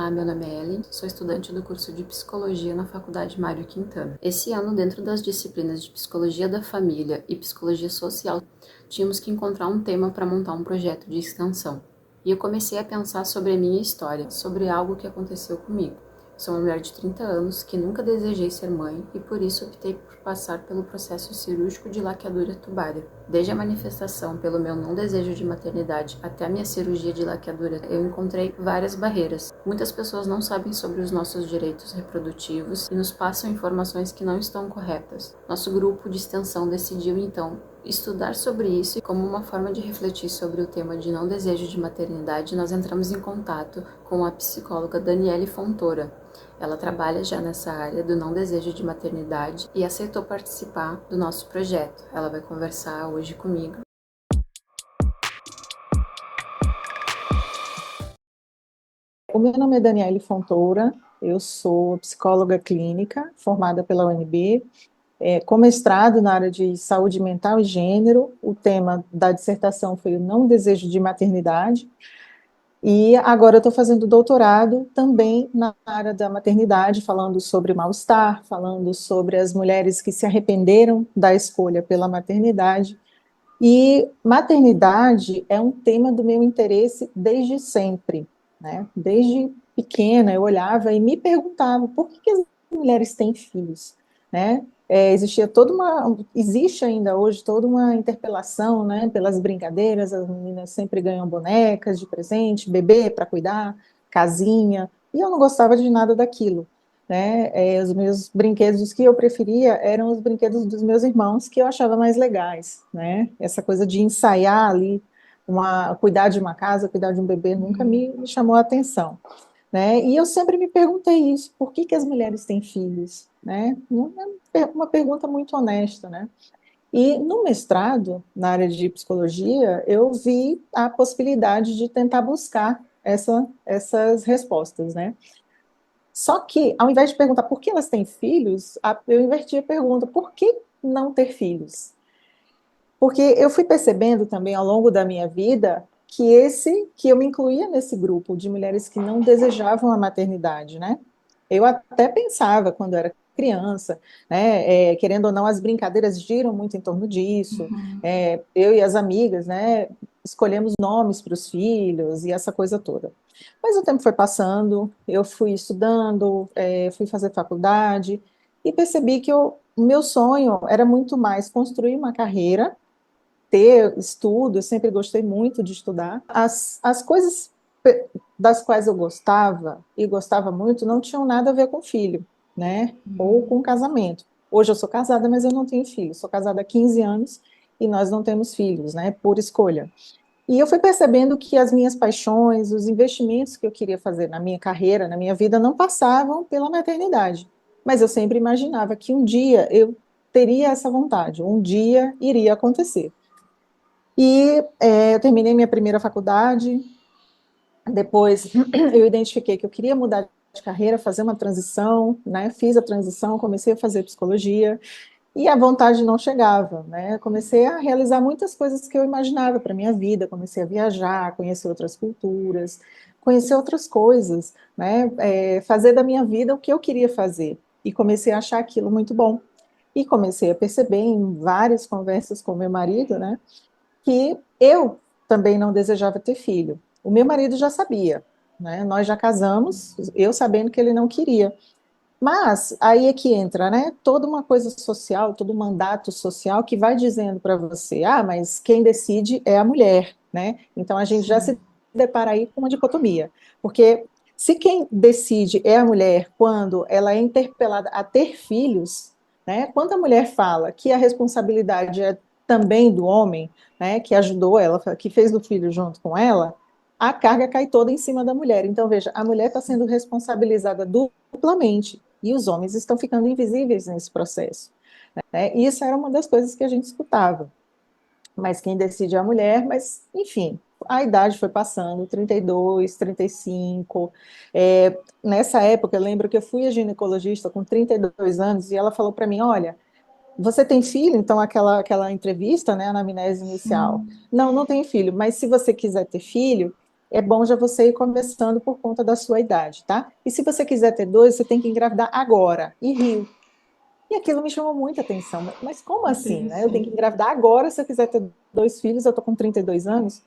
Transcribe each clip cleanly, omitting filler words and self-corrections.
Olá, meu nome é Ellen, sou estudante do curso de Psicologia na Faculdade Mário Quintana. Esse ano, dentro das disciplinas de Psicologia da Família e Psicologia Social, tínhamos que encontrar um tema para montar um projeto de extensão. E eu comecei a pensar sobre a minha história, sobre algo que aconteceu comigo. Sou uma mulher de 30 anos que nunca desejei ser mãe e por isso optei por passar pelo processo cirúrgico de laqueadura tubária. Desde a manifestação pelo meu não desejo de maternidade até a minha cirurgia de laqueadura, eu encontrei várias barreiras. Muitas pessoas não sabem sobre os nossos direitos reprodutivos e nos passam informações que não estão corretas. Nosso grupo de extensão decidiu então estudar sobre isso e, como uma forma de refletir sobre o tema de não desejo de maternidade, nós entramos em contato com a psicóloga Daniele Fontoura. Ela trabalha já nessa área do não desejo de maternidade e aceitou participar do nosso projeto. Ela vai conversar hoje comigo. O meu nome é Daniele Fontoura, eu sou psicóloga clínica, formada pela UNB, com mestrado na área de saúde mental e gênero. O tema da dissertação foi o não desejo de maternidade, e agora eu estou fazendo doutorado também na área da maternidade, falando sobre mal-estar, falando sobre as mulheres que se arrependeram da escolha pela maternidade. E maternidade é um tema do meu interesse desde sempre, né? Desde pequena eu olhava e me perguntava por que as mulheres têm filhos, né? Existia toda uma, existe ainda hoje toda uma interpelação, né? Pelas brincadeiras, as meninas sempre ganham bonecas de presente, bebê para cuidar, casinha, e eu não gostava de nada daquilo. Né? Os meus brinquedos, os que eu preferia, eram os brinquedos dos meus irmãos, que eu achava mais legais, né? Essa coisa de ensaiar ali, cuidar de uma casa, cuidar de um bebê, nunca me chamou a atenção, né? E eu sempre me perguntei isso, por que as mulheres têm filhos, né? Uma pergunta muito honesta, né? E no mestrado, na área de psicologia, eu vi a possibilidade de tentar buscar essas respostas, né? Só que, ao invés de perguntar por que elas têm filhos, eu inverti a pergunta, por que não ter filhos? Porque eu fui percebendo também ao longo da minha vida que eu me incluía nesse grupo de mulheres que não desejavam a maternidade, né? Eu até pensava quando era criança, né? Querendo ou não, as brincadeiras giram muito em torno disso. Eu e as amigas, né? Escolhemos nomes para os filhos e essa coisa toda. Mas o tempo foi passando, eu fui estudando, fui fazer faculdade e percebi que o meu sonho era muito mais construir uma carreira, ter estudo, eu sempre gostei muito de estudar. As coisas das quais eu gostava, e gostava muito, não tinham nada a ver com filho, né? Ou com casamento. Hoje eu sou casada, mas eu não tenho filho. Sou casada há 15 anos e nós não temos filhos, né? Por escolha. E eu fui percebendo que as minhas paixões, os investimentos que eu queria fazer na minha carreira, na minha vida, não passavam pela maternidade. Mas eu sempre imaginava que um dia eu teria essa vontade, um dia iria acontecer. E eu terminei minha primeira faculdade, depois eu identifiquei que eu queria mudar de carreira, fazer uma transição, né? Fiz a transição, comecei a fazer psicologia, e a vontade não chegava, né? Comecei a realizar muitas coisas que eu imaginava para minha vida, comecei a viajar, conhecer outras culturas, conhecer outras coisas, né? Fazer da minha vida o que eu queria fazer, e comecei a achar aquilo muito bom. E comecei a perceber em várias conversas com meu marido, né, que eu também não desejava ter filho. O meu marido já sabia, né? Nós já casamos, eu sabendo que ele não queria. Mas aí é que entra, né? Toda uma coisa social, todo um mandato social que vai dizendo para você, mas quem decide é a mulher, né? Então a gente já Sim. se depara aí com uma dicotomia, porque se quem decide é a mulher quando ela é interpelada a ter filhos, né? Quando a mulher fala que a responsabilidade é também do homem, né? Que ajudou ela, que fez o filho junto com ela, a carga cai toda em cima da mulher. Então veja, a mulher está sendo responsabilizada duplamente e os homens estão ficando invisíveis nesse processo, né? E isso era uma das coisas que a gente escutava. Mas quem decide é a mulher, mas, enfim, a idade foi passando, 32, 35. Nessa época, eu lembro que eu fui a ginecologista com 32 anos e ela falou para mim, olha, você tem filho? Então, aquela entrevista, né, a anamnese inicial. Sim. Não, não tenho filho, mas se você quiser ter filho, é bom já você ir começando por conta da sua idade, tá? E se você quiser ter dois, você tem que engravidar agora. E riu. E aquilo me chamou muita atenção. Mas como assim, né? Eu tenho que Interessante. engravidar agora se eu quiser ter dois filhos, eu tô com 32 anos.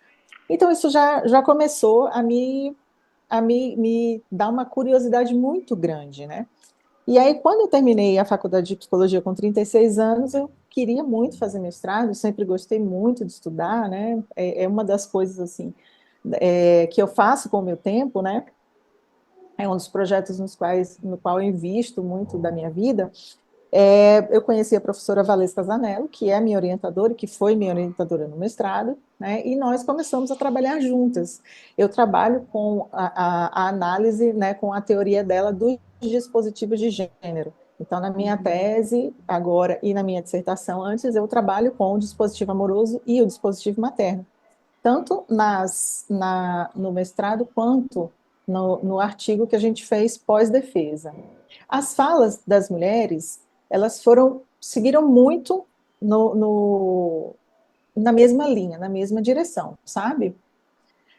Então isso já começou a me dar uma curiosidade muito grande, né? E aí, quando eu terminei a faculdade de psicologia com 36 anos, eu queria muito fazer mestrado, sempre gostei muito de estudar, né? É uma das coisas, assim, que eu faço com o meu tempo, né? É um dos projetos no qual eu invisto muito da minha vida. Eu conheci a professora Valesca Zanello, que é minha orientadora, que foi minha orientadora no mestrado, né, e nós começamos a trabalhar juntas. Eu trabalho com a análise, né, com a teoria dela dos dispositivos de gênero. Então, na minha tese, agora, e na minha dissertação antes, eu trabalho com o dispositivo amoroso e o dispositivo materno, tanto no mestrado quanto no artigo que a gente fez pós-defesa. As falas das mulheres, elas seguiram muito na mesma linha, na mesma direção, sabe?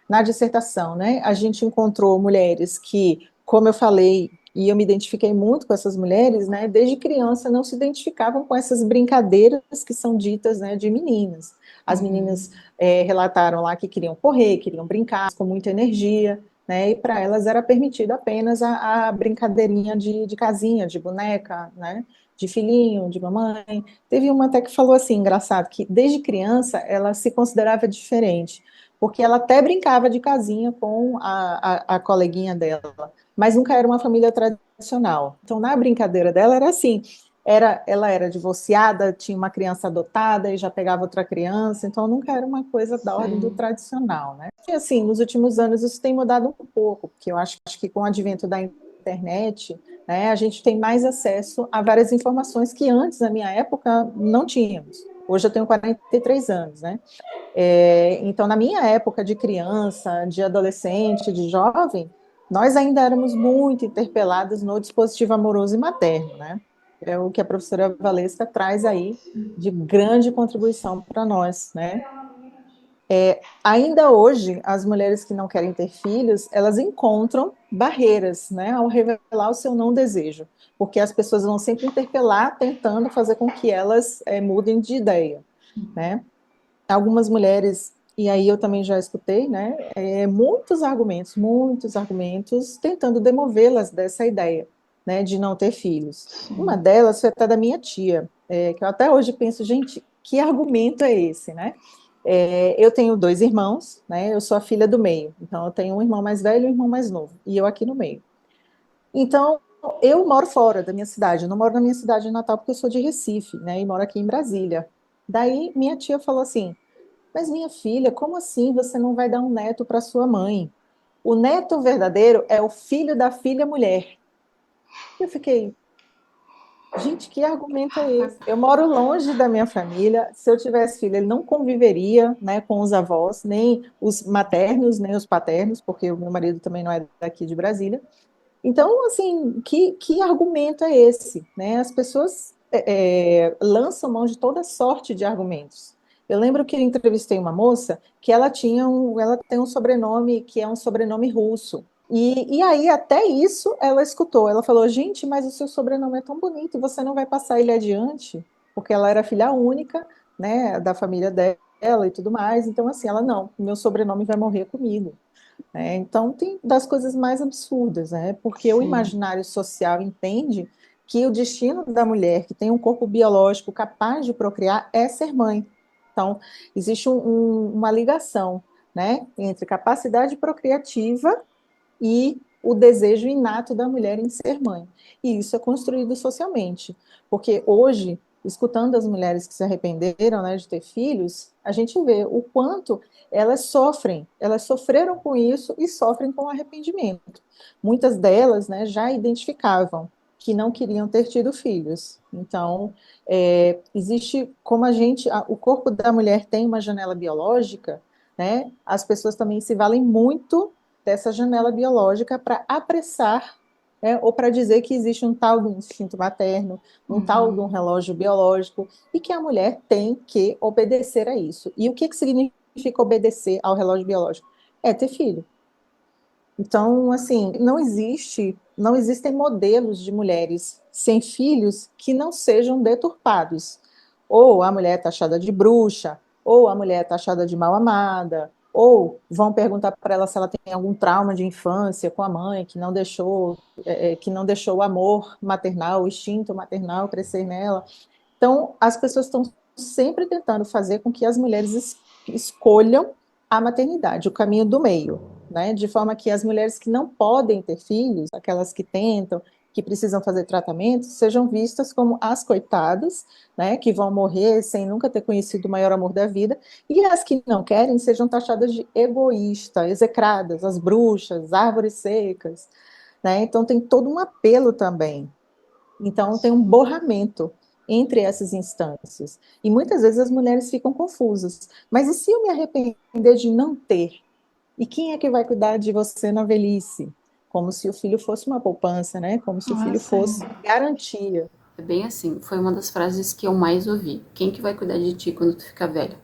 Na dissertação, né, a gente encontrou mulheres que, como eu falei, e eu me identifiquei muito com essas mulheres, né, desde criança não se identificavam com essas brincadeiras que são ditas, né, de meninas. As meninas relataram lá que queriam correr, queriam brincar com muita energia, né, e para elas era permitido apenas a brincadeirinha de casinha, de boneca, né, de filhinho, de mamãe. Teve uma até que falou assim, engraçado, que desde criança ela se considerava diferente, porque ela até brincava de casinha com a coleguinha dela, mas nunca era uma família tradicional. Então, na brincadeira dela era assim, ela era divorciada, tinha uma criança adotada e já pegava outra criança, então nunca era uma coisa da ordem do Sim. tradicional, né? E assim, nos últimos anos isso tem mudado um pouco, porque eu acho que com o advento da internet, né, a gente tem mais acesso a várias informações que antes, na minha época, não tínhamos. Hoje eu tenho 43 anos, né? Então, na minha época de criança, de adolescente, de jovem, nós ainda éramos muito interpelados no dispositivo amoroso e materno, né? É o que a professora Valesca traz aí de grande contribuição para nós, né? Ainda hoje, as mulheres que não querem ter filhos, elas encontram barreiras, né, ao revelar o seu não desejo, porque as pessoas vão sempre interpelar, tentando fazer com que elas mudem de ideia, né? Algumas mulheres, e aí eu também já escutei, né, muitos argumentos, tentando demovê-las dessa ideia, né, de não ter filhos. Uma Sim. delas foi até da minha tia, que eu até hoje penso, gente, que argumento é esse, né? Eu tenho dois irmãos, né, eu sou a filha do meio, então eu tenho um irmão mais velho e um irmão mais novo, e eu aqui no meio. Então, eu moro fora da minha cidade, eu não moro na minha cidade natal porque eu sou de Recife, né, e moro aqui em Brasília. Daí minha tia falou assim: mas minha filha, como assim você não vai dar um neto para sua mãe? O neto verdadeiro é o filho da filha mulher. Eu fiquei, gente, que argumento é esse? Eu moro longe da minha família. Se eu tivesse filho, ele não conviveria, né, com os avós, nem os maternos, nem os paternos, porque o meu marido também não é daqui de Brasília. Então, assim, que argumento é esse? Né? As pessoas lançam mão de toda sorte de argumentos. Eu lembro que eu entrevistei uma moça que ela tem um sobrenome que é um sobrenome russo. E aí, até isso, ela escutou. Ela falou, gente, mas o seu sobrenome é tão bonito, você não vai passar ele adiante? Porque ela era filha única, né, da família dela e tudo mais. Então, assim, ela, não, meu sobrenome vai morrer comigo. Então, tem das coisas mais absurdas, né? Porque o Sim. imaginário social entende que o destino da mulher que tem um corpo biológico capaz de procriar é ser mãe. Então, existe uma ligação, né, entre capacidade procriativa e o desejo inato da mulher em ser mãe. E isso é construído socialmente, porque hoje, escutando as mulheres que se arrependeram, né, de ter filhos, a gente vê o quanto elas sofreram com isso e sofrem com arrependimento. Muitas delas, né, já identificavam que não queriam ter tido filhos. Então, existe, como o corpo da mulher tem uma janela biológica, né, as pessoas também se valem muito dessa janela biológica para apressar, né, ou para dizer que existe um tal do instinto materno, um tal de um relógio biológico, e que a mulher tem que obedecer a isso. E o que significa obedecer ao relógio biológico? É ter filho. Então, assim, não existem modelos de mulheres sem filhos que não sejam deturpados. Ou a mulher é taxada de bruxa, ou a mulher é taxada de mal amada, ou vão perguntar para ela se ela tem algum trauma de infância com a mãe que não deixou o amor maternal, o instinto maternal crescer nela. Então, as pessoas estão sempre tentando fazer com que as mulheres escolham a maternidade, o caminho do meio, né? De forma que as mulheres que não podem ter filhos, aquelas que tentam, que precisam fazer tratamento, sejam vistas como as coitadas, né? Que vão morrer sem nunca ter conhecido o maior amor da vida, e as que não querem sejam taxadas de egoísta, execradas, as bruxas, árvores secas, né? Então tem todo um apelo também. Então, tem um borramento entre essas instâncias. E muitas vezes as mulheres ficam confusas. Mas e se eu me arrepender de não ter? E quem é que vai cuidar de você na velhice? Como se o filho fosse uma poupança, né? Como se o filho Nossa, fosse garantia. É bem assim, foi uma das frases que eu mais ouvi. Quem que vai cuidar de ti quando tu ficar velha?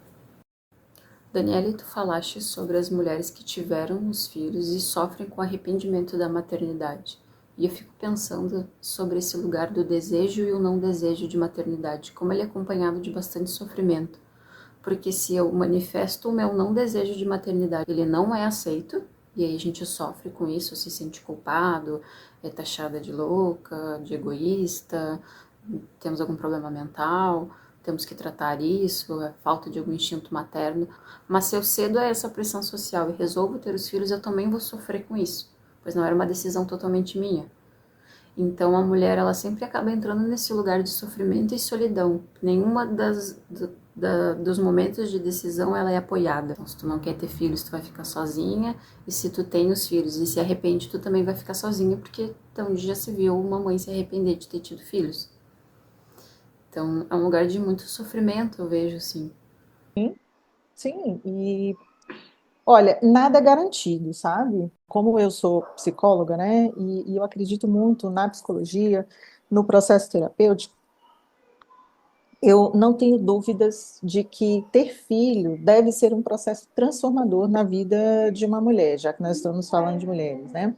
Daniela, tu falaste sobre as mulheres que tiveram os filhos e sofrem com arrependimento da maternidade. E eu fico pensando sobre esse lugar do desejo e o não desejo de maternidade, como ele é acompanhado de bastante sofrimento. Porque se eu manifesto o meu não desejo de maternidade, ele não é aceito, e aí a gente sofre com isso, se sente culpado, é taxada de louca, de egoísta, temos algum problema mental, temos que tratar isso, é falta de algum instinto materno. Mas se eu cedo a essa pressão social e resolvo ter os filhos, eu também vou sofrer com isso, pois não era uma decisão totalmente minha. Então a mulher ela sempre acaba entrando nesse lugar de sofrimento e solidão. Nenhuma dos momentos de decisão ela é apoiada. Então, se tu não quer ter filhos, tu vai ficar sozinha. E se tu tem os filhos e se arrepende, tu também vai ficar sozinha, porque então já se viu uma mãe se arrepender de ter tido filhos. Então é um lugar de muito sofrimento, eu vejo assim. Sim, e olha, nada é garantido, sabe? Como eu sou psicóloga, né? E eu acredito muito na psicologia, no processo terapêutico. Eu não tenho dúvidas de que ter filho deve ser um processo transformador na vida de uma mulher, já que nós estamos falando de mulheres, né?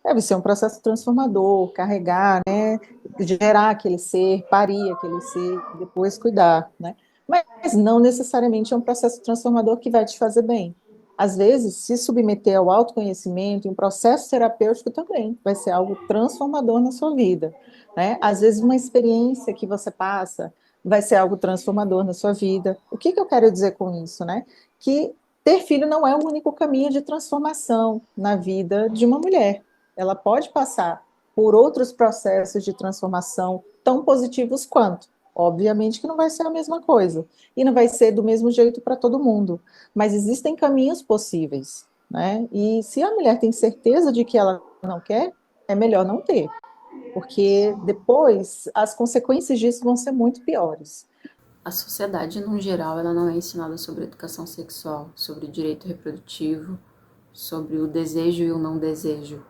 Deve ser um processo transformador, carregar, né? Gerar aquele ser, parir aquele ser, depois cuidar, né? Mas não necessariamente é um processo transformador que vai te fazer bem. Às vezes, se submeter ao autoconhecimento, um processo terapêutico também vai ser algo transformador na sua vida, né? Às vezes, uma experiência que você passa vai ser algo transformador na sua vida. O que que eu quero dizer com isso, né? Que ter filho não é o único caminho de transformação na vida de uma mulher. Ela pode passar por outros processos de transformação tão positivos quanto. Obviamente que não vai ser a mesma coisa, e não vai ser do mesmo jeito para todo mundo, mas existem caminhos possíveis, né? E se a mulher tem certeza de que ela não quer, é melhor não ter, porque depois as consequências disso vão ser muito piores. A sociedade, no geral, ela não é ensinada sobre educação sexual, sobre direito reprodutivo, sobre o desejo e o não desejo.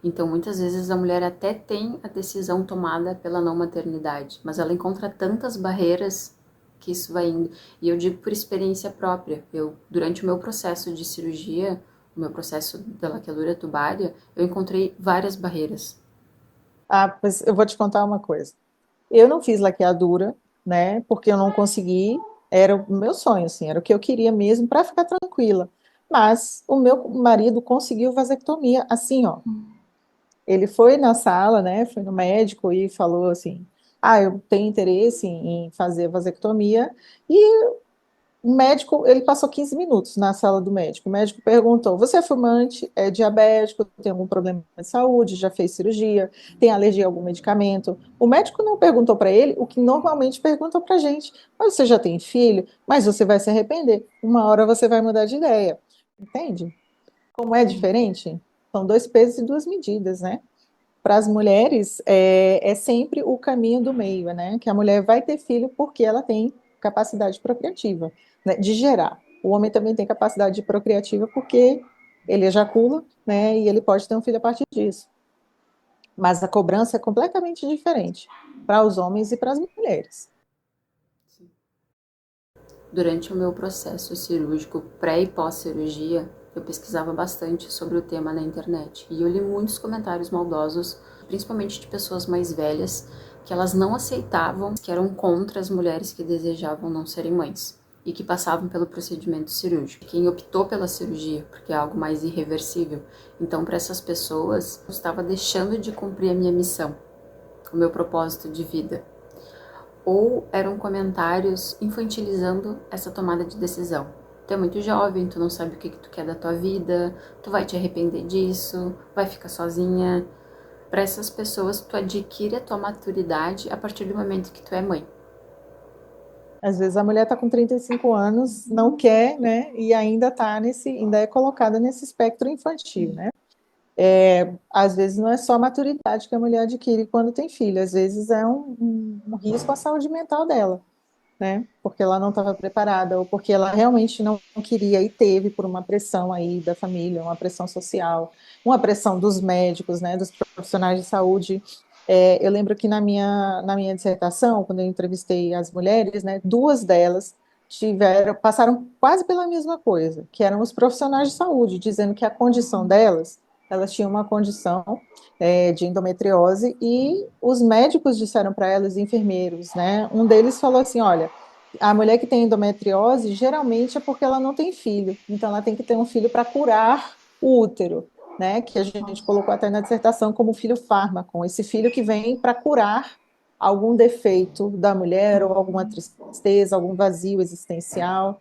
Então, muitas vezes a mulher até tem a decisão tomada pela não maternidade, mas ela encontra tantas barreiras que isso vai indo. E eu digo por experiência própria. Eu, durante o meu processo de cirurgia, o meu processo da laqueadura tubária, eu encontrei várias barreiras. Ah, pois eu vou te contar uma coisa. Eu não fiz laqueadura, né? Porque eu não consegui. Era o meu sonho, assim, era o que eu queria mesmo para ficar tranquila. Mas o meu marido conseguiu vasectomia, assim, ó. Ele foi na sala, né? Foi no médico e falou assim: "Ah, eu tenho interesse em fazer vasectomia". E o médico, ele passou 15 minutos na sala do médico. O médico perguntou: "Você é fumante? É diabético? Tem algum problema de saúde? Já fez cirurgia? Tem alergia a algum medicamento?" O médico não perguntou para ele o que normalmente perguntam para a gente: "Mas você já tem filho? Mas você vai se arrepender. Uma hora você vai mudar de ideia." Entende? Como é diferente? São dois pesos e duas medidas, né? Para as mulheres, é sempre o caminho do meio, né? Que a mulher vai ter filho porque ela tem capacidade procriativa, né? De gerar. O homem também tem capacidade procriativa porque ele ejacula, né? E ele pode ter um filho a partir disso. Mas a cobrança é completamente diferente para os homens e para as mulheres. Durante o meu processo cirúrgico pré e pós-cirurgia, Eu pesquisava bastante sobre o tema na internet e eu li muitos comentários maldosos, principalmente de pessoas mais velhas, que elas não aceitavam, que eram contra as mulheres que desejavam não serem mães e que passavam pelo procedimento cirúrgico. Quem optou pela cirurgia, porque é algo mais irreversível, então para essas pessoas eu estava deixando de cumprir a minha missão, o meu propósito de vida. Ou eram comentários infantilizando essa tomada de decisão. Tu é muito jovem, tu não sabe o que tu quer da tua vida, tu vai te arrepender disso, vai ficar sozinha. Para essas pessoas, tu adquire a tua maturidade a partir do momento que tu é mãe. Às vezes a mulher está com 35 anos, não quer, né? E ainda ainda é colocada nesse espectro infantil, né? Às vezes não é só a maturidade que a mulher adquire quando tem filho, às vezes é um risco à saúde mental dela, né? Porque ela não estava preparada, ou porque ela realmente não queria e teve por uma pressão aí da família, uma pressão social, uma pressão dos médicos, né? Dos profissionais de saúde. Eu lembro que na minha dissertação, quando eu entrevistei as mulheres, né? Duas delas passaram quase pela mesma coisa, que eram os profissionais de saúde, dizendo que a condição delas, elas tinham uma condição de endometriose, e os médicos disseram para elas, enfermeiros, né? Um deles falou assim: olha, a mulher que tem endometriose geralmente é porque ela não tem filho, então ela tem que ter um filho para curar o útero, né? Que a gente colocou até na dissertação como filho fármaco, esse filho que vem para curar algum defeito da mulher, ou alguma tristeza, algum vazio existencial.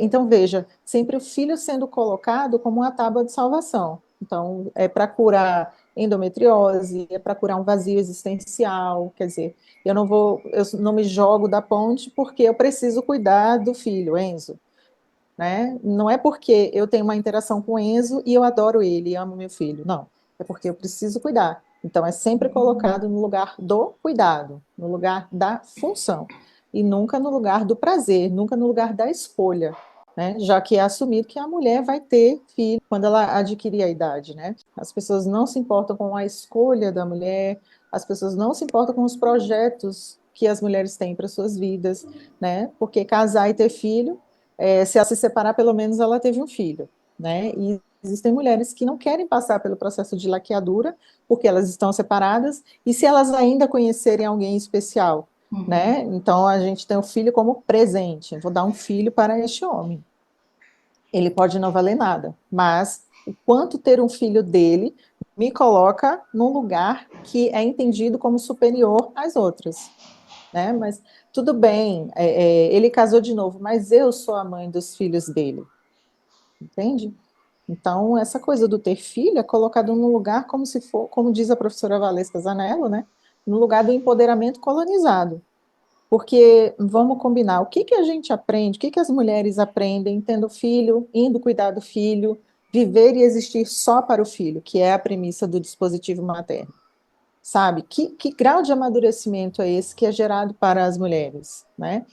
Então, veja, sempre o filho sendo colocado como uma tábua de salvação. Então, é para curar endometriose, é para curar um vazio existencial, quer dizer, eu não me jogo da ponte porque eu preciso cuidar do filho, Enzo, né? Não é porque eu tenho uma interação com o Enzo e eu adoro ele, amo meu filho, não, é porque eu preciso cuidar. Então, é sempre colocado no lugar do cuidado, no lugar da função, e nunca no lugar do prazer, nunca no lugar da escolha, né? Já que é assumido que a mulher vai ter filho quando ela adquirir a idade, né? As pessoas não se importam com a escolha da mulher, as pessoas não se importam com os projetos que as mulheres têm para suas vidas, né? Porque casar e ter filho, se ela se separar, pelo menos ela teve um filho, né? E existem mulheres que não querem passar pelo processo de laqueadura porque elas estão separadas, e se elas ainda conhecerem alguém especial, né? Então a gente tem o filho como presente. Eu vou dar um filho para este homem. Ele pode não valer nada, mas o quanto ter um filho dele me coloca num lugar que é entendido como superior às outras, né? Mas tudo bem, ele casou de novo, mas eu sou a mãe dos filhos dele, entende? Então, essa coisa do ter filho é colocado num lugar como se for, como diz a professora Valesca Zanello, né? No lugar do empoderamento colonizado. Porque, vamos combinar, o que que a gente aprende, o que que as mulheres aprendem tendo filho, indo cuidar do filho, viver e existir só para o filho, que é a premissa do dispositivo materno? Sabe? Que grau de amadurecimento é esse que é gerado para as mulheres, né?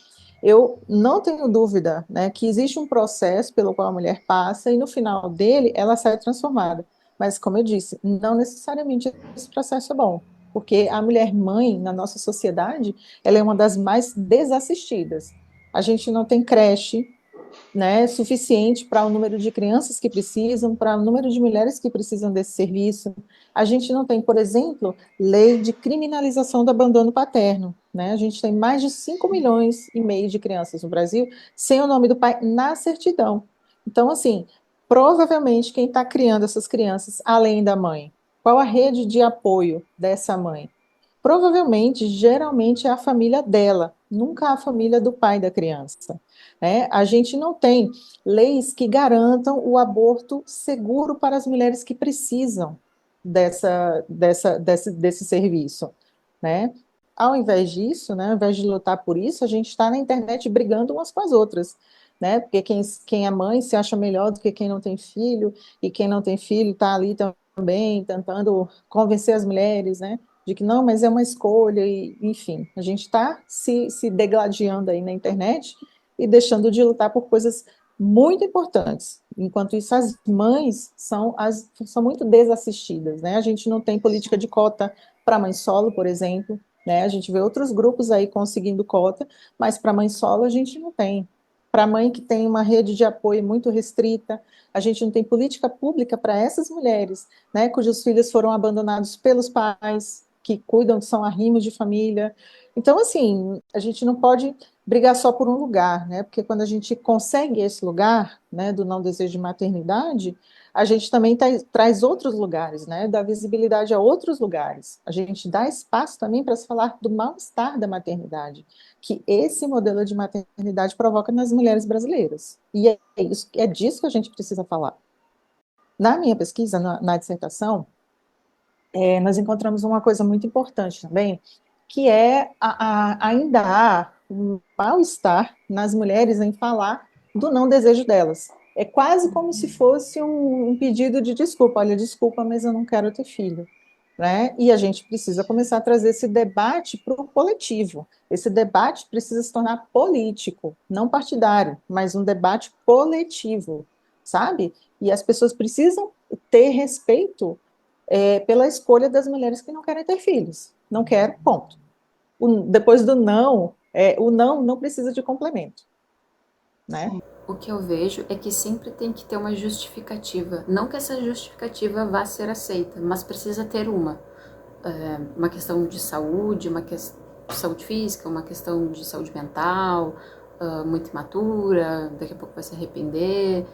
Eu não tenho dúvida, né, que existe um processo pelo qual a mulher passa e no final dele ela sai transformada. Mas, como eu disse, não necessariamente esse processo é bom, porque a mulher mãe na nossa sociedade, ela é uma das mais desassistidas. A gente não tem creche, né, suficiente para o número de crianças que precisam, para o número de mulheres que precisam desse serviço. A gente não tem, por exemplo, lei de criminalização do abandono paterno, né? A gente tem mais de 5,5 milhões de crianças no Brasil sem o nome do pai na certidão. Então, assim, provavelmente quem está criando essas crianças, além da mãe, qual a rede de apoio dessa mãe? Provavelmente, geralmente é a família dela, nunca a família do pai da criança, né? A gente não tem leis que garantam o aborto seguro para as mulheres que precisam desse serviço, né? Ao invés disso, né, ao invés de lutar por isso, a gente está na internet brigando umas com as outras, né? Porque quem é mãe se acha melhor do que quem não tem filho, e quem não tem filho está ali também tentando convencer as mulheres, né? De que não, mas é uma escolha, e, enfim, a gente está se degladiando aí na internet e deixando de lutar por coisas muito importantes. Enquanto isso, as mães são muito desassistidas, né? A gente não tem política de cota para mãe solo, por exemplo, né? A gente vê outros grupos aí conseguindo cota, mas para mãe solo a gente não tem. para a mãe que tem uma rede de apoio muito restrita, a gente não tem política pública para essas mulheres, né, cujos filhos foram abandonados pelos pais, que cuidam, são arrimos de família. Então, assim, a gente não pode brigar só por um lugar, né, porque quando a gente consegue esse lugar, né, do não desejo de maternidade, a gente também traz outros lugares, né, dá visibilidade a outros lugares. A gente dá espaço também para se falar do mal-estar da maternidade, que esse modelo de maternidade provoca nas mulheres brasileiras. E é disso que a gente precisa falar. Na minha pesquisa, na dissertação, nós encontramos uma coisa muito importante também, que é ainda há um mal-estar nas mulheres em falar do não desejo delas. É quase como se fosse um pedido de desculpa. Olha, desculpa, mas eu não quero ter filho. Né? E a gente precisa começar a trazer esse debate para o coletivo. Esse debate precisa se tornar político, não partidário, mas um debate coletivo, sabe? E as pessoas precisam ter respeito pela escolha das mulheres que não querem ter filhos. Não quero, ponto. Depois do não, o não não precisa de complemento, né? O que eu vejo é que sempre tem que ter uma justificativa. Não que essa justificativa vá ser aceita, mas precisa ter uma. Uma questão de saúde, uma questão de saúde física, uma questão de saúde mental, muito imatura, daqui a pouco vai se arrepender.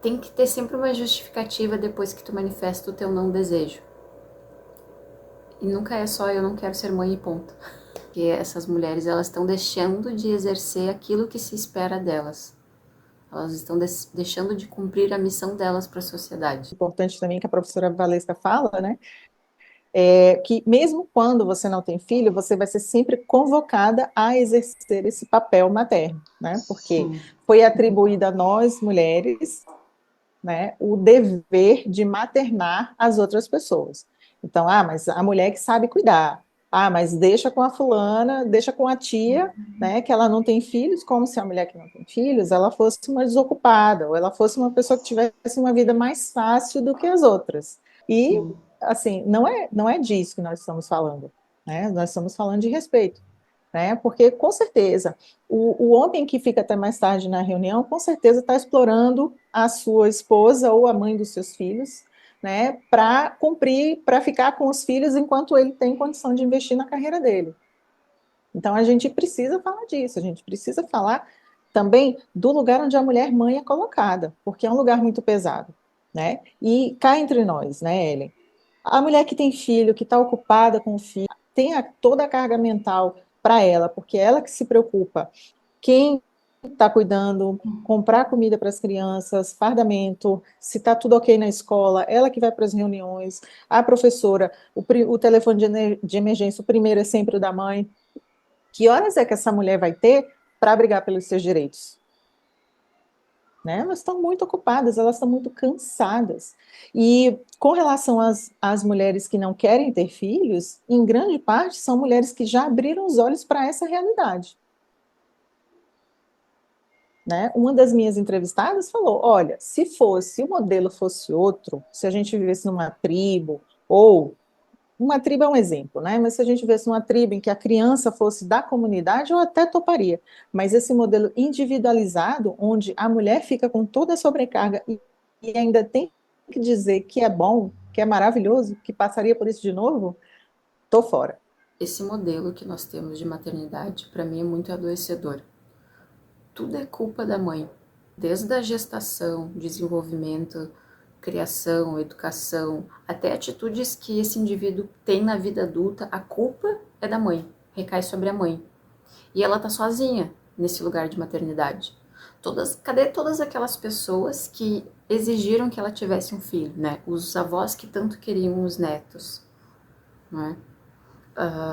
Tem que ter sempre uma justificativa depois que tu manifesta o teu não desejo. E nunca é só eu não quero ser mãe e ponto. Porque essas mulheres, elas estão deixando de exercer aquilo que se espera delas. Elas estão deixando de cumprir a missão delas para a sociedade. Importante também que a professora Valesca fala, né? Que mesmo quando você não tem filho, você vai ser sempre convocada a exercer esse papel materno, né? Porque foi atribuído a nós, mulheres, né, o dever de maternar as outras pessoas. Então, mas a mulher que sabe cuidar. Mas deixa com a fulana, deixa com a tia, né, que ela não tem filhos, como se a mulher que não tem filhos, ela fosse uma desocupada, ou ela fosse uma pessoa que tivesse uma vida mais fácil do que as outras. E, assim, não é disso que nós estamos falando, né? Nós estamos falando de respeito, né? Porque, com certeza, o homem que fica até mais tarde na reunião, com certeza está explorando a sua esposa ou a mãe dos seus filhos, né, para cumprir, para ficar com os filhos enquanto ele tem condição de investir na carreira dele. Então, a gente precisa falar disso, a gente precisa falar também do lugar onde a mulher mãe é colocada, porque é um lugar muito pesado, né? E cá entre nós, né, Ellen? A mulher que tem filho, que está ocupada com o filho, tem toda a carga mental para ela, porque é ela que se preocupa. Quem está cuidando, comprar comida para as crianças, fardamento, se está tudo ok na escola, ela que vai para as reuniões, a professora, o telefone de emergência, o primeiro é sempre o da mãe. Que horas é que essa mulher vai ter para brigar pelos seus direitos? Né? Elas estão muito ocupadas, elas estão muito cansadas. E com relação às mulheres que não querem ter filhos, em grande parte são mulheres que já abriram os olhos para essa realidade. Né? Uma das minhas entrevistadas falou: olha, se o modelo fosse outro, se a gente vivesse numa tribo, ou uma tribo é um exemplo, né? Mas se a gente vivesse numa tribo em que a criança fosse da comunidade, eu até toparia. Mas esse modelo individualizado, onde a mulher fica com toda a sobrecarga e ainda tem que dizer que é bom, que é maravilhoso, que passaria por isso de novo, tô fora. Esse modelo que nós temos de maternidade, para mim, é muito adoecedor. Tudo é culpa da mãe, desde a gestação, desenvolvimento, criação, educação, até atitudes que esse indivíduo tem na vida adulta, a culpa é da mãe, recai sobre a mãe. E ela tá sozinha nesse lugar de maternidade. Cadê todas aquelas pessoas que exigiram que ela tivesse um filho, né? Os avós que tanto queriam os netos, né?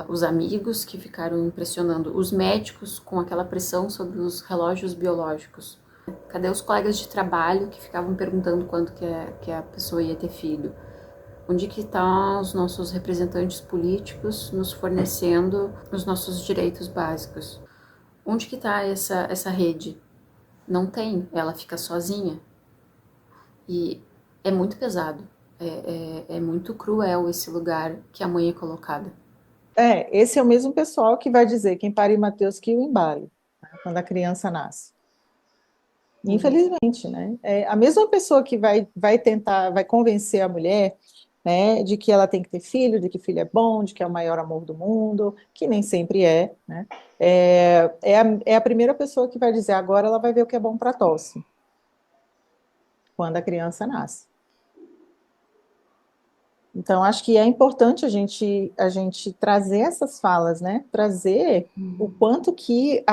Os amigos que ficaram impressionando, os médicos com aquela pressão sobre os relógios biológicos. Cadê os colegas de trabalho que ficavam perguntando quando que a pessoa ia ter filho? Onde que estão os nossos representantes políticos nos fornecendo os nossos direitos básicos? Onde que está essa rede? Não tem, ela fica sozinha. E é muito pesado, é muito cruel esse lugar que a mãe é colocada. Esse é o mesmo pessoal que vai dizer quem pariu Mateus que o embale, né, quando a criança nasce. Uhum. Infelizmente, né? É a mesma pessoa que vai tentar, vai convencer a mulher, né, de que ela tem que ter filho, de que filho é bom, de que é o maior amor do mundo, que nem sempre é, né? É a primeira pessoa que vai dizer, agora ela vai ver o que é bom para tosse, quando a criança nasce. Então, acho que é importante a gente trazer essas falas, né? Trazer o Uhum. quanto que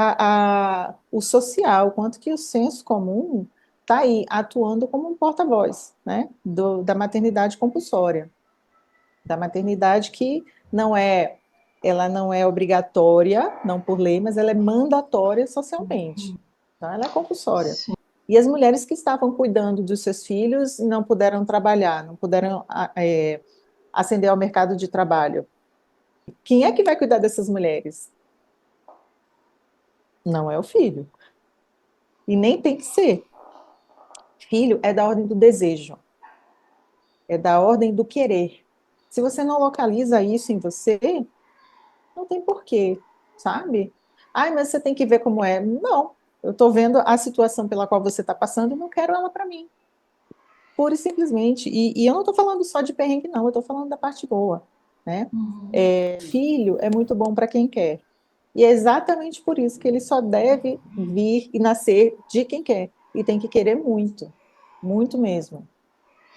o social, o quanto que o senso comum está aí atuando como um porta-voz, né? Da maternidade compulsória, da maternidade que não é, ela não é obrigatória, não por lei, mas ela é mandatória socialmente. Uhum. Então, ela é compulsória. Sim. E as mulheres que estavam cuidando dos seus filhos não puderam trabalhar, não puderam ascender ao mercado de trabalho. Quem é que vai cuidar dessas mulheres? Não é o filho. E nem tem que ser. Filho é da ordem do desejo, é da ordem do querer. Se você não localiza isso em você, não tem porquê, sabe? Ai, mas você tem que ver como é. Não, eu estou vendo a situação pela qual você está passando e não quero ela para mim. Pura e simplesmente. E eu não estou falando só de perrengue, não, eu estou falando da parte boa, né? Uhum. Filho é muito bom para quem quer. E é exatamente por isso que ele só deve vir e nascer de quem quer. E tem que querer muito, muito mesmo.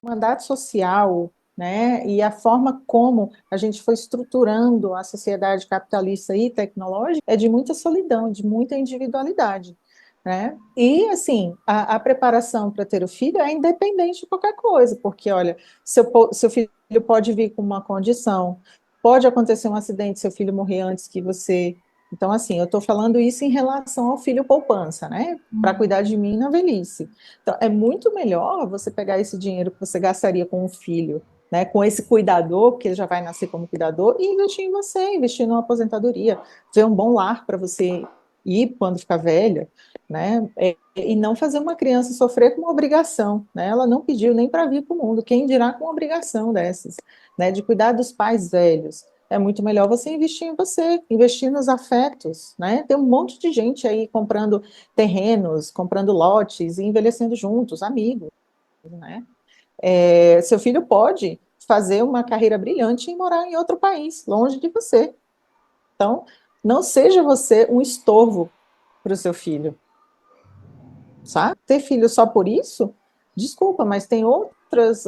O mandato social, né, e a forma como a gente foi estruturando a sociedade capitalista e tecnológica é de muita solidão, de muita individualidade. Né? E, assim, a preparação para ter o filho é independente de qualquer coisa, porque, olha, seu filho pode vir com uma condição, pode acontecer um acidente, seu filho morrer antes que você. Então, assim, eu estou falando isso em relação ao filho poupança, né? Para cuidar de mim na velhice. Então, é muito melhor você pegar esse dinheiro que você gastaria com um filho, né, com esse cuidador, porque ele já vai nascer como cuidador, e investir em você, investir numa aposentadoria, ver um bom lar para você ir quando ficar velha, né, e não fazer uma criança sofrer com uma obrigação, né, ela não pediu nem para vir para o mundo, quem dirá com uma obrigação dessas, né, de cuidar dos pais velhos. É muito melhor você investir em você, investir nos afetos, né? Tem um monte de gente aí comprando terrenos, comprando lotes e envelhecendo juntos, amigos, né? Seu filho pode fazer uma carreira brilhante e morar em outro país, longe de você. Então, não seja você um estorvo para o seu filho, sabe? Ter filho só por isso? Desculpa, mas tem outras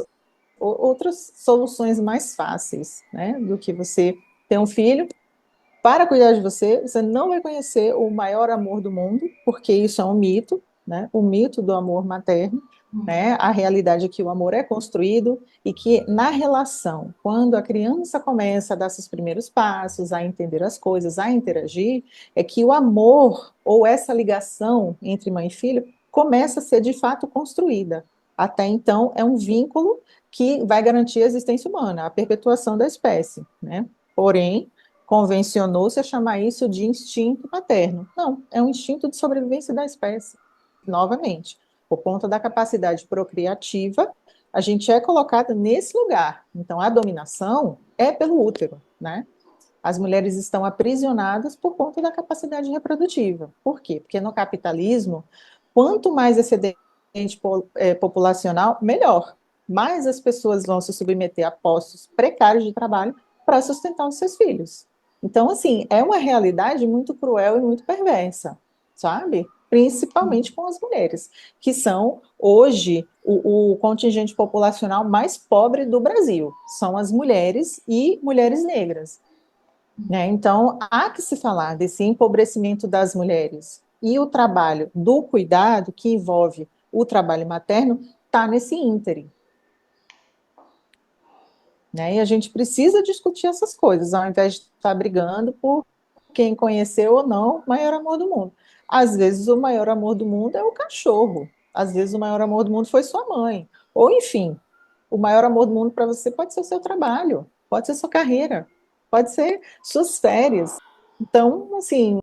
soluções mais fáceis, né? Do que você ter um filho para cuidar de você. Você não vai conhecer o maior amor do mundo, porque isso é um mito, né? O mito do amor materno, né? A realidade é que o amor é construído e que na relação, quando a criança começa a dar seus primeiros passos, a entender as coisas, a interagir, é que o amor ou essa ligação entre mãe e filho começa a ser de fato construída. Até então, é um vínculo que vai garantir a existência humana, a perpetuação da espécie, né? Porém, convencionou-se a chamar isso de instinto materno. Não, é um instinto de sobrevivência da espécie. Novamente, por conta da capacidade procriativa, a gente é colocada nesse lugar. Então, a dominação é pelo útero, né? As mulheres estão aprisionadas por conta da capacidade reprodutiva. Por quê? Porque no capitalismo, quanto mais excedente populacional, melhor. Mais as pessoas vão se submeter a postos precários de trabalho para sustentar os seus filhos. Então, assim, é uma realidade muito cruel e muito perversa, sabe? Principalmente com as mulheres, que são hoje o contingente populacional mais pobre do Brasil. São as mulheres e mulheres negras. Né? Então, há que se falar desse empobrecimento das mulheres. E o trabalho do cuidado, que envolve o trabalho materno, está nesse ínterim. Né? E a gente precisa discutir essas coisas, ao invés de estar brigando por quem conheceu ou não o maior amor do mundo. Às vezes, o maior amor do mundo é o cachorro. Às vezes, o maior amor do mundo foi sua mãe. Ou, enfim, o maior amor do mundo para você pode ser o seu trabalho, pode ser sua carreira, pode ser suas férias. Então, assim,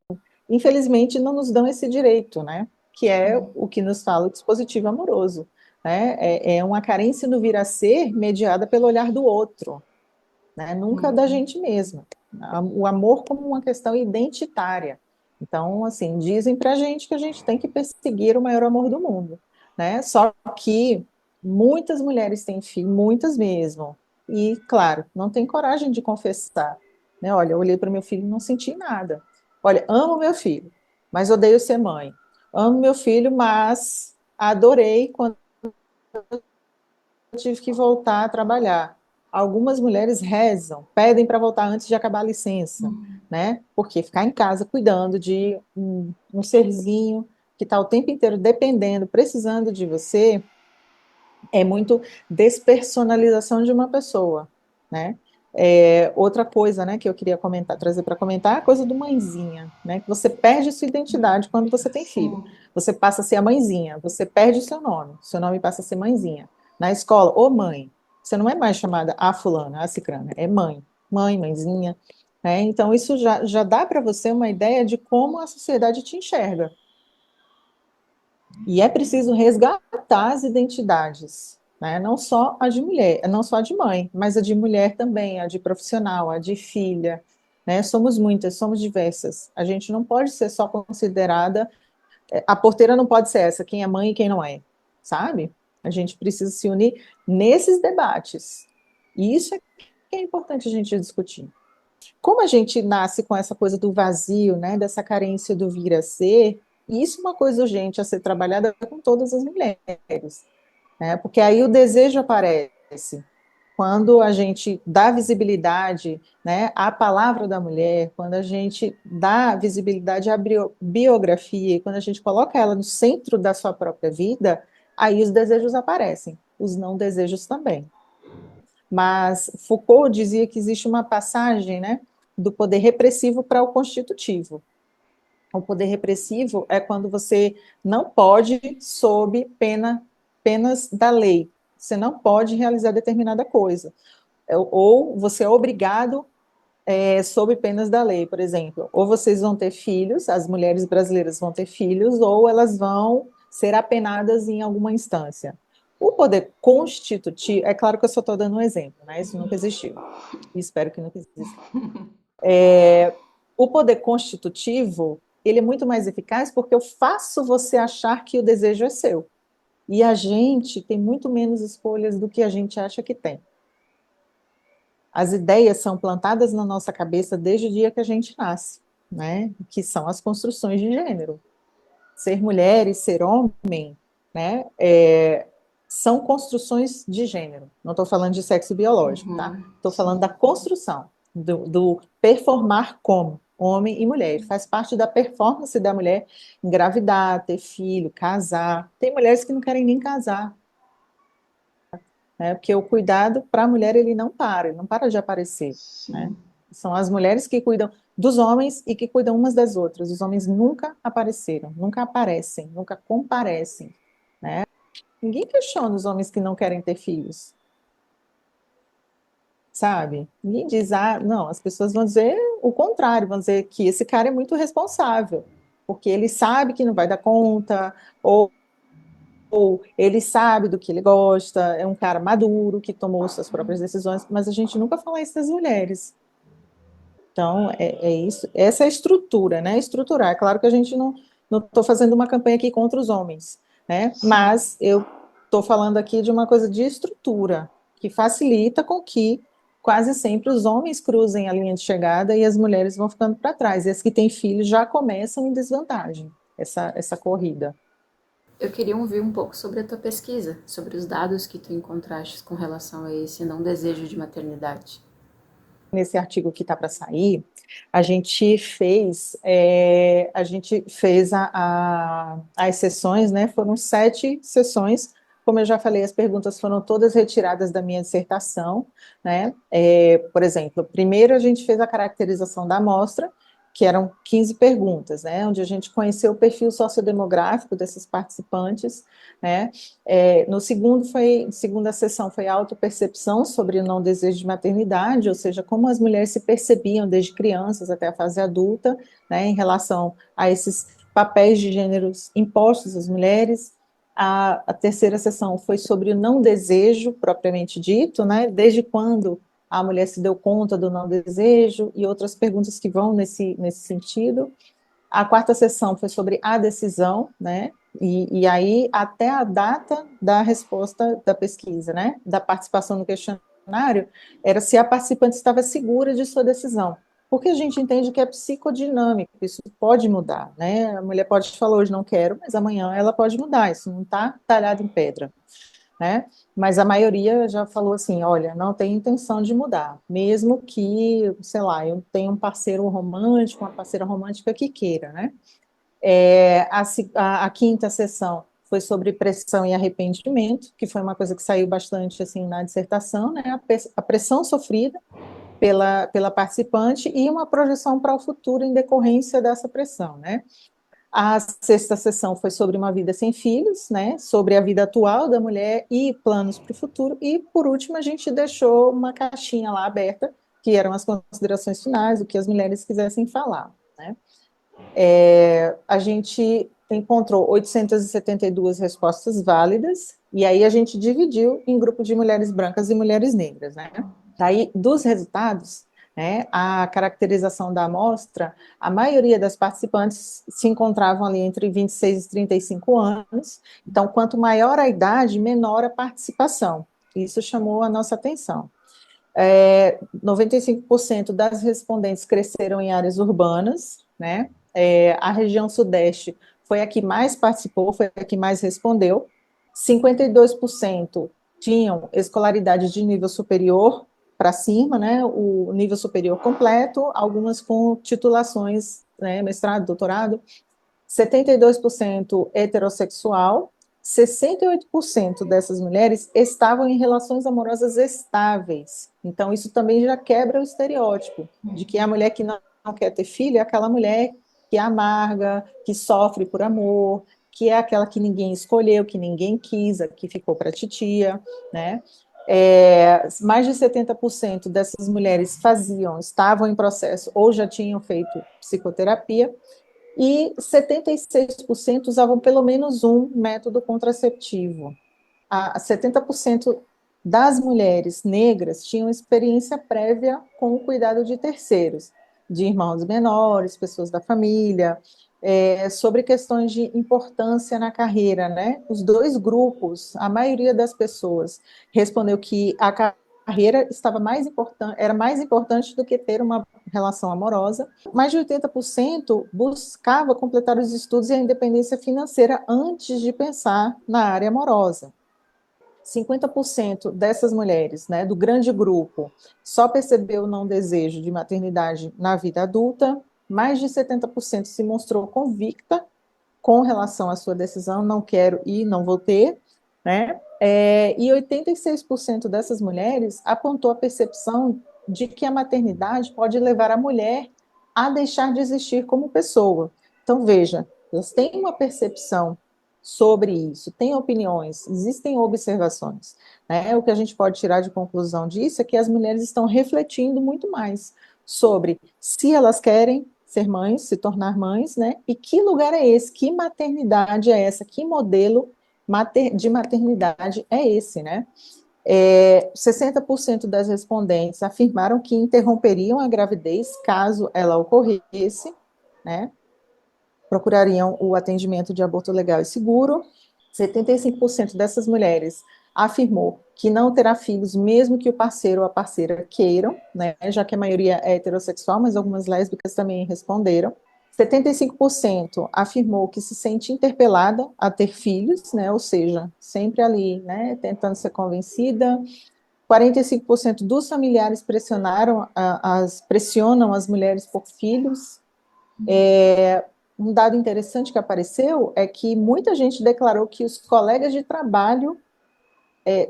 infelizmente não nos dão esse direito, né? Que é o que nos fala o dispositivo amoroso. Né? É uma carência no vir a ser mediada pelo olhar do outro, né? Nunca da Uhum. gente mesma. O amor como uma questão identitária. Então, assim, dizem para a gente que a gente tem que perseguir o maior amor do mundo, né? Só que muitas mulheres têm filho, muitas mesmo, e, claro, não tem coragem de confessar, né? Olha, eu olhei para meu filho e não senti nada. Olha, amo meu filho, mas odeio ser mãe. Amo meu filho, mas adorei quando eu tive que voltar a trabalhar. Algumas mulheres rezam, pedem para voltar antes de acabar a licença, né? Porque ficar em casa cuidando de um serzinho que está o tempo inteiro dependendo, precisando de você, é muito despersonalização de uma pessoa, né? Outra coisa, né, que eu queria comentar, trazer para comentar, é a coisa do mãezinha, né? Que você perde sua identidade quando você tem filho. Sim. Você passa a ser a mãezinha, você perde seu nome passa a ser mãezinha. Na escola, ô mãe, você não é mais chamada a fulana, a cicrana, é mãe, mãezinha, né? Então isso já dá para você uma ideia de como a sociedade te enxerga. E é preciso resgatar as identidades, né? Não só a de mulher, não só a de mãe, mas a de mulher também, a de profissional, a de filha, né? Somos muitas, somos diversas. A gente não pode ser só considerada, a porteira não pode ser essa, quem é mãe e quem não é, sabe? A gente precisa se unir nesses debates. E isso é que é importante a gente discutir. Como a gente nasce com essa coisa do vazio, né, dessa carência do vir a ser, isso é uma coisa urgente a ser trabalhada com todas as mulheres, né, porque aí o desejo aparece. Quando a gente dá visibilidade, né, à palavra da mulher, quando a gente dá visibilidade à biografia, quando a gente coloca ela no centro da sua própria vida, aí os desejos aparecem, os não desejos também. Mas Foucault dizia que existe uma passagem, né, do poder repressivo para o constitutivo. O poder repressivo é quando você não pode, sob penas da lei, você não pode realizar determinada coisa. Ou você é obrigado sob penas da lei, por exemplo. Ou vocês vão ter filhos, as mulheres brasileiras vão ter filhos, ou elas vão ser apenadas em alguma instância. O poder constitutivo, é claro que eu só estou dando um exemplo, né? Isso nunca existiu. Espero que nunca exista. O poder constitutivo, ele é muito mais eficaz porque eu faço você achar que o desejo é seu. E a gente tem muito menos escolhas do que a gente acha que tem. As ideias são plantadas na nossa cabeça desde o dia que a gente nasce, né? Que são as construções de gênero. Ser mulher e ser homem, né? São construções de gênero. Não estou falando de sexo biológico, tá? Estou falando da construção, do performar como homem e mulher. Ele faz parte da performance da mulher engravidar, ter filho, casar. Tem mulheres que não querem nem casar, né? Porque o cuidado para a mulher ele não para de aparecer, né? Sim. São as mulheres que cuidam dos homens e que cuidam umas das outras. Os homens nunca apareceram, nunca aparecem, nunca comparecem, né? Ninguém questiona os homens que não querem ter filhos, sabe? Ninguém diz, ah, não, as pessoas vão dizer o contrário, vão dizer que esse cara é muito responsável, porque ele sabe que não vai dar conta, ou ele sabe do que ele gosta, é um cara maduro, que tomou suas próprias decisões, mas a gente nunca fala isso das mulheres. Então, é isso, essa é a estrutura, né? Estruturar. É claro que a gente não estou fazendo uma campanha aqui contra os homens, né? Sim. Mas eu estou falando aqui de uma coisa de estrutura, que facilita com que quase sempre os homens cruzem a linha de chegada e as mulheres vão ficando para trás. E as que têm filhos já começam em desvantagem, essa corrida. Eu queria ouvir um pouco sobre a tua pesquisa, sobre os dados que tu encontraste com relação a esse não desejo de maternidade. Nesse artigo que está para sair, a gente fez as sessões, né? Foram 7 sessões. Como eu já falei, as perguntas foram todas retiradas da minha dissertação, né? Por exemplo, primeiro a gente fez a caracterização da amostra, que eram 15 perguntas, né? Onde a gente conheceu o perfil sociodemográfico desses participantes, né? No segunda sessão foi a autopercepção sobre o não desejo de maternidade, ou seja, como as mulheres se percebiam desde crianças até a fase adulta, né, em relação a esses papéis de gêneros impostos às mulheres. A terceira sessão foi sobre o não desejo propriamente dito, né, desde quando a mulher se deu conta do não desejo, e outras perguntas que vão nesse sentido. A quarta sessão foi sobre a decisão, né? E aí, até a data da resposta da pesquisa, né? Da participação no questionário, era se a participante estava segura de sua decisão. Porque a gente entende que é psicodinâmico, isso pode mudar, né? A mulher pode falar hoje não quero, mas amanhã ela pode mudar, isso não está talhado em pedra, né? Mas a maioria já falou assim, olha, não tem intenção de mudar, mesmo que, sei lá, eu tenha um parceiro romântico, uma parceira romântica que queira, né? A quinta sessão foi sobre pressão e arrependimento, que foi uma coisa que saiu bastante assim na dissertação, né? A pressão sofrida pela participante e uma projeção para o futuro em decorrência dessa pressão, né? A sexta sessão foi sobre uma vida sem filhos, né? Sobre a vida atual da mulher e planos para o futuro. E, por último, a gente deixou uma caixinha lá aberta, que eram as considerações finais, o que as mulheres quisessem falar, né? A gente encontrou 872 respostas válidas, e aí a gente dividiu em grupo de mulheres brancas e mulheres negras, né? Daí, dos resultados, né, a caracterização da amostra, a maioria das participantes se encontravam ali entre 26 e 35 anos, então, quanto maior a idade, menor a participação. Isso chamou a nossa atenção. 95% das respondentes cresceram em áreas urbanas, né? A região sudeste foi a que mais participou, foi a que mais respondeu. 52% tinham escolaridade de nível superior para cima, né? O nível superior completo, algumas com titulações, né? Mestrado, doutorado. 72% heterossexual, 68% dessas mulheres estavam em relações amorosas estáveis. Então, isso também já quebra o estereótipo de que a mulher que não quer ter filho é aquela mulher que é amarga, que sofre por amor, que é aquela que ninguém escolheu, que ninguém quis, que ficou para a titia, né? Mais de 70% dessas mulheres estavam em processo ou já tinham feito psicoterapia, e 76% usavam pelo menos um método contraceptivo. 70% das mulheres negras tinham experiência prévia com o cuidado de terceiros, de irmãos menores, pessoas da família, sobre questões de importância na carreira, né? Os dois grupos, a maioria das pessoas respondeu que a carreira era mais importante do que ter uma relação amorosa. Mais de 80% buscava completar os estudos e a independência financeira antes de pensar na área amorosa. 50% dessas mulheres, né, do grande grupo, só percebeu o não desejo de maternidade na vida adulta. Mais de 70% se mostrou convicta com relação à sua decisão, não quero e não vou ter, né? E 86% dessas mulheres apontou a percepção de que a maternidade pode levar a mulher a deixar de existir como pessoa. Então, veja, elas têm uma percepção sobre isso, têm opiniões, existem observações, né? O que a gente pode tirar de conclusão disso é que as mulheres estão refletindo muito mais sobre se elas querem ser mães, se tornar mães, né? E que lugar é esse? Que maternidade é essa? Que modelo de maternidade é esse, né? 60% das respondentes afirmaram que interromperiam a gravidez caso ela ocorresse, né? Procurariam o atendimento de aborto legal e seguro. 75% dessas mulheres afirmou que não terá filhos mesmo que o parceiro ou a parceira queiram, né, já que a maioria é heterossexual, mas algumas lésbicas também responderam. 75% afirmou que se sente interpelada a ter filhos, né, ou seja, sempre ali, né, tentando ser convencida. 45% dos familiares pressionam as mulheres por filhos. Um dado interessante que apareceu é que muita gente declarou que os colegas de trabalho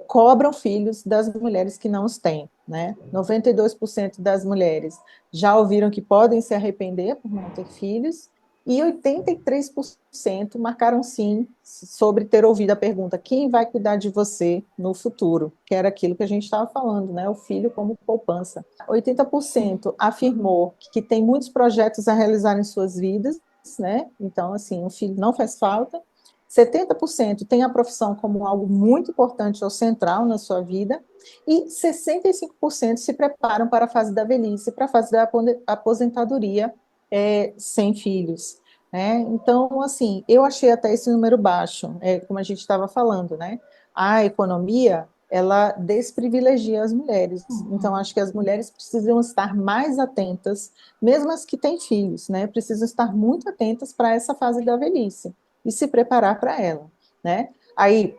cobram filhos das mulheres que não os têm, né? 92% das mulheres já ouviram que podem se arrepender por não ter filhos, e 83% marcaram sim sobre ter ouvido a pergunta: quem vai cuidar de você no futuro? Que era aquilo que a gente estava falando, né? O filho como poupança. 80% afirmou que tem muitos projetos a realizar em suas vidas, né? Então, assim, o filho não faz falta. 70% tem a profissão como algo muito importante ou central na sua vida, e 65% se preparam para a fase da velhice, para a fase da aposentadoria sem filhos. né? Então, assim, eu achei até esse número baixo, como a gente estava falando, né? A economia, ela desprivilegia as mulheres. Então, Uhum. acho que as mulheres precisam estar mais atentas, mesmo as que têm filhos, né? Precisam estar muito atentas para essa fase da velhice e se preparar para ela, né? Aí,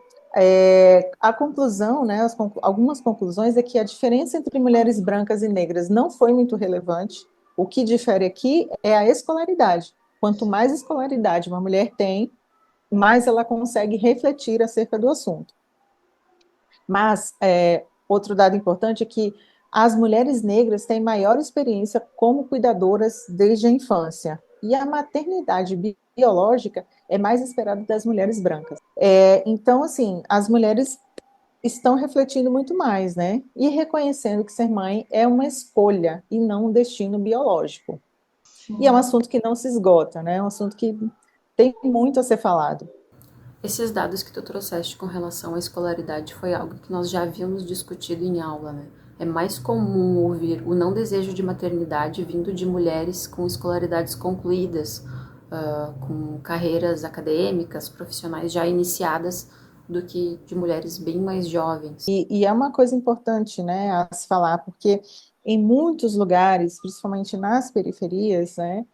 a conclusão, né, algumas conclusões é que a diferença entre mulheres brancas e negras não foi muito relevante. O que difere aqui é a escolaridade. Quanto mais escolaridade uma mulher tem, mais ela consegue refletir acerca do assunto. Mas outro dado importante é que as mulheres negras têm maior experiência como cuidadoras desde a infância. E a maternidade biológica é mais esperada das mulheres brancas. Então, assim, as mulheres estão refletindo muito mais, né? E reconhecendo que ser mãe é uma escolha e não um destino biológico. E é um Sim. assunto que não se esgota, né? É um assunto que tem muito a ser falado. Esses dados que tu trouxeste com relação à escolaridade foi algo que nós já havíamos discutido em aula, né? É mais comum ouvir o não desejo de maternidade vindo de mulheres com escolaridades concluídas, com carreiras acadêmicas, profissionais já iniciadas, do que de mulheres bem mais jovens. E é uma coisa importante, né, a se falar, porque em muitos lugares, principalmente nas periferias, né,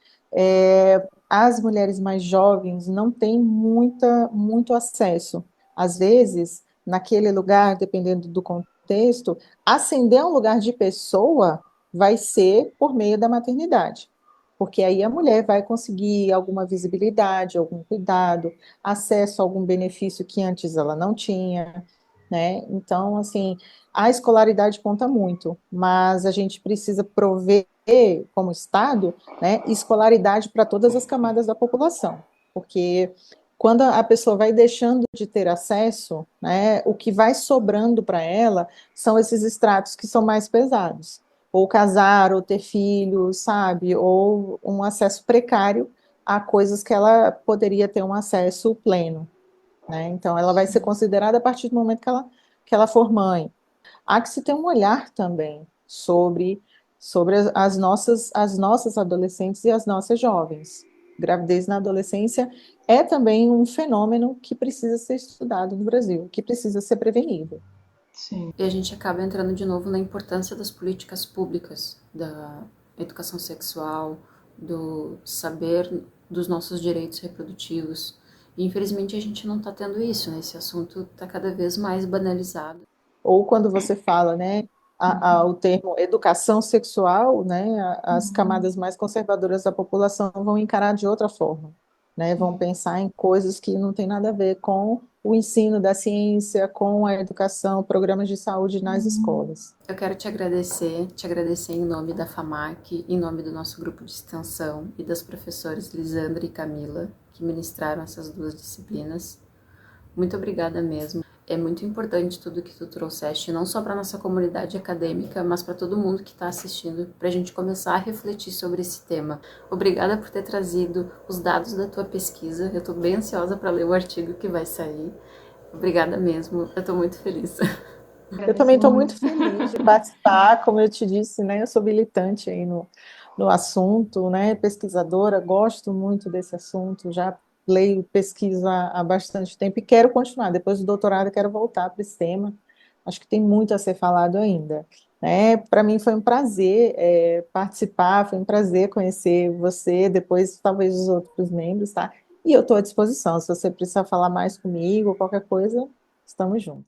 as mulheres mais jovens não têm muito acesso. Às vezes, naquele lugar, dependendo do contexto, ascender a um lugar de pessoa vai ser por meio da maternidade, porque aí a mulher vai conseguir alguma visibilidade, algum cuidado, acesso a algum benefício que antes ela não tinha, né? Então, assim, a escolaridade conta muito, mas a gente precisa prover, como Estado, né, escolaridade para todas as camadas da população, porque quando a pessoa vai deixando de ter acesso, né, o que vai sobrando para ela são esses estratos que são mais pesados, ou casar, ou ter filhos, sabe, ou um acesso precário a coisas que ela poderia ter um acesso pleno, né? Então, ela vai ser considerada a partir do momento que ela for mãe. Há que se ter um olhar também sobre as nossas adolescentes e as nossas jovens. Gravidez na adolescência é também um fenômeno que precisa ser estudado no Brasil, que precisa ser prevenido. Sim. E a gente acaba entrando de novo na importância das políticas públicas, da educação sexual, do saber dos nossos direitos reprodutivos. E infelizmente a gente não está tendo isso, né? Esse assunto está cada vez mais banalizado. Ou quando você fala, né, o termo educação sexual, né, as Uhum. camadas mais conservadoras da população vão encarar de outra forma, né, vão Sim. pensar em coisas que não têm nada a ver com o ensino da ciência, com a educação, programas de saúde nas escolas. Eu quero te agradecer em nome da FAMAC, em nome do nosso grupo de extensão e das professoras Lisandra e Camila, que ministraram essas duas disciplinas. Muito obrigada mesmo. É muito importante tudo que tu trouxeste, não só para nossa comunidade acadêmica, mas para todo mundo que está assistindo, para a gente começar a refletir sobre esse tema. Obrigada por ter trazido os dados da tua pesquisa. Eu estou bem ansiosa para ler o artigo que vai sair. Obrigada mesmo. Eu estou muito feliz. Eu também Agradeço estou muito. muito feliz de participar, como eu te disse, né, eu sou militante aí no assunto, né, pesquisadora, gosto muito desse assunto, já leio pesquisa há bastante tempo e quero continuar. Depois do doutorado, quero voltar para esse tema. Acho que tem muito a ser falado ainda. Né? Para mim foi um prazer participar, foi um prazer conhecer você, depois talvez os outros membros, tá? E eu estou à disposição. Se você precisar falar mais comigo, qualquer coisa, estamos juntos.